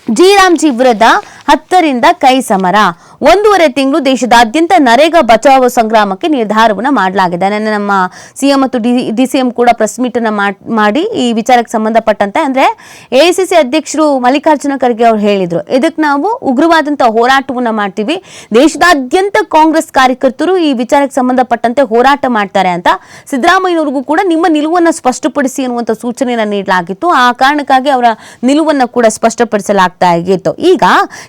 G Ramji ವಿರುದ್ಧ 10ರಿಂದ ಕೈ ಸಮರ. 1.5 ತಿಂಗಳು ದೇಶದಾದ್ಯಂತ ನರೇಗಾ ಬಚಾವೋ ಸಂಗ್ರಾಮಕ್ಕೆ ನಿರ್ಧಾರವನ್ನು ಮಾಡಲಾಗಿದೆ. ನನ್ನ ನಮ್ಮ ಸಿಎಂ ಮತ್ತು ಡಿಸಿಎಂ ಕೂಡ ಪ್ರೆಸ್ ಮೀಟ್ ಅನ್ನ ಮಾಡಿ ಈ ವಿಚಾರಕ್ಕೆ ಸಂಬಂಧಪಟ್ಟಂತೆ ಅಂದ್ರೆ ಎಐಸಿಸಿ ಅಧ್ಯಕ್ಷರು ಮಲ್ಲಿಕಾರ್ಜುನ ಖರ್ಗೆ ಅವರು ಹೇಳಿದ್ರು, ಇದಕ್ಕೆ ನಾವು ಉಗ್ರವಾದಂತಹ ಹೋರಾಟವನ್ನ ಮಾಡ್ತೀವಿ, ದೇಶದಾದ್ಯಂತ ಕಾಂಗ್ರೆಸ್ ಕಾರ್ಯಕರ್ತರು ಈ ವಿಚಾರಕ್ಕೆ ಸಂಬಂಧಪಟ್ಟಂತೆ ಹೋರಾಟ ಮಾಡ್ತಾರೆ ಅಂತ. ಸಿದ್ದರಾಮಯ್ಯನವರಿಗೂ ಕೂಡ ನಿಮ್ಮ ನಿಲುವನ್ನು ಸ್ಪಷ್ಟಪಡಿಸಿ ಅನ್ನುವಂಥ ಸೂಚನೆಯನ್ನು ನೀಡಲಾಗಿತ್ತು. ಆ ಕಾರಣಕ್ಕಾಗಿ ಅವರ ನಿಲುವನ್ನು ಕೂಡ ಸ್ಪಷ್ಟಪಡಿಸಲಾಗ್ತಾ ಇತ್ತು. ಈಗ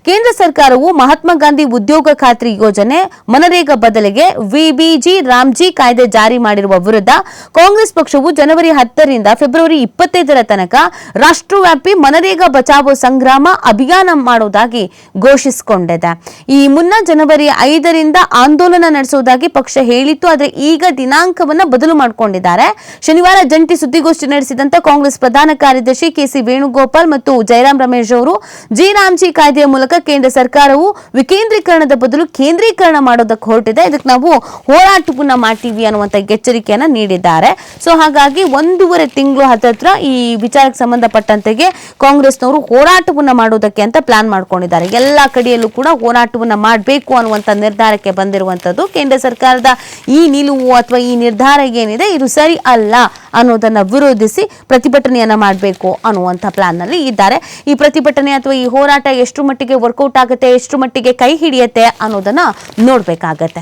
ಕೇಂದ್ರ ಸರ್ಕಾರವು ಮಹಾತ್ಮ ಗಾಂಧಿ ಉದ್ಯೋಗ ಖಾತ್ರಿ ಯೋಜನೆ ಮನರೇಗಾ ಬದಲಿಗೆ ವಿಬಿಜಿ ರಾಮ್ಜಿ ಕಾಯ್ದೆ ಜಾರಿ ಮಾಡಿರುವ ವಿರುದ್ಧ ಕಾಂಗ್ರೆಸ್ ಪಕ್ಷವು ಜನವರಿ 10ರಿಂದ ಫೆಬ್ರವರಿ 25ರ ತನಕ ರಾಷ್ಟ್ರವ್ಯಾಪಿ ಮನರೇಗಾ ಬಚಾವೋ ಸಂಗ್ರಾಮ ಅಭಿಯಾನ ಮಾಡುವುದಾಗಿ ಘೋಷಿಸಿಕೊಂಡಿದೆ. ಈ ಮುನ್ನ ಜನವರಿ 5ರಿಂದ ಆಂದೋಲನ ನಡೆಸುವುದಾಗಿ ಪಕ್ಷ ಹೇಳಿತ್ತು. ಆದರೆ ಈಗ ದಿನಾಂಕವನ್ನ ಬದಲು ಮಾಡಿಕೊಂಡಿದ್ದಾರೆ. ಶನಿವಾರ ಜಂಟಿ ಸುದ್ದಿಗೋಷ್ಠಿ ನಡೆಸಿದಂತ ಕಾಂಗ್ರೆಸ್ ಪ್ರಧಾನ ಕಾರ್ಯದರ್ಶಿ ಕೆಸಿ ವೇಣುಗೋಪಾಲ್ ಮತ್ತು ಜಯರಾಮ್ ರಮೇಶ್ ಅವರು ಜಿ ರಾಮ್ಜಿ ಕಾಯ್ದೆಯ ಮೂಲಕ ಕೇಂದ್ರ ಸರ್ಕಾರವು ವಿಕೇಂದ್ರೀಕರಣದ ಬದಲು ಕೇಂದ್ರೀಕರಣ ಮಾಡೋದಕ್ಕೆ ಹೊರಟಿದೆ, ಇದಕ್ಕೆ ನಾವು ಹೋರಾಟವನ್ನ ಮಾಡ್ತೀವಿ ಅನ್ನುವಂತ ಎಚ್ಚರಿಕೆಯನ್ನ ನೀಡಿದ್ದಾರೆ. ಸೊ ಹಾಗಾಗಿ 1.5 ತಿಂಗಳು ಹತ್ತಿರ ಈ ವಿಚಾರಕ್ಕೆ ಸಂಬಂಧಪಟ್ಟಂತೆಗೆ ಕಾಂಗ್ರೆಸ್ನವರು ಹೋರಾಟವನ್ನ ಮಾಡೋದಕ್ಕೆ ಅಂತ ಪ್ಲಾನ್ ಮಾಡ್ಕೊಂಡಿದ್ದಾರೆ. ಎಲ್ಲಾ ಕಡೆಯಲ್ಲೂ ಕೂಡ ಹೋರಾಟವನ್ನ ಮಾಡಬೇಕು ಅನ್ನುವಂತ ನಿರ್ಧಾರಕ್ಕೆ ಬಂದಿರುವಂತದ್ದು. ಕೇಂದ್ರ ಸರ್ಕಾರದ ಈ ನಿಲುವು ಅಥವಾ ಈ ನಿರ್ಧಾರ ಏನಿದೆ ಇದು ಸರಿ ಅಲ್ಲ ಅನ್ನೋದನ್ನ ವಿರೋಧಿಸಿ ಪ್ರತಿಭಟನೆಯನ್ನ ಮಾಡಬೇಕು ಅನ್ನುವಂತ ಪ್ಲಾನ್ ನಲ್ಲಿ ಇದ್ದಾರೆ. ಈ ಪ್ರತಿಭಟನೆ ಅಥವಾ ಈ ಹೋರಾಟ ಎಷ್ಟು ಮಟ್ಟಿಗೆ ವರ್ಕೌಟ್ ಆಗುತ್ತೆ, ಎಷ್ಟು ಮಟ್ಟಿಗೆ ಕೈ ಹಿಡಿಯುತ್ತೆ ಅನ್ನೋದನ್ನ ನೋಡ್ಬೇಕಾಗತ್ತೆ.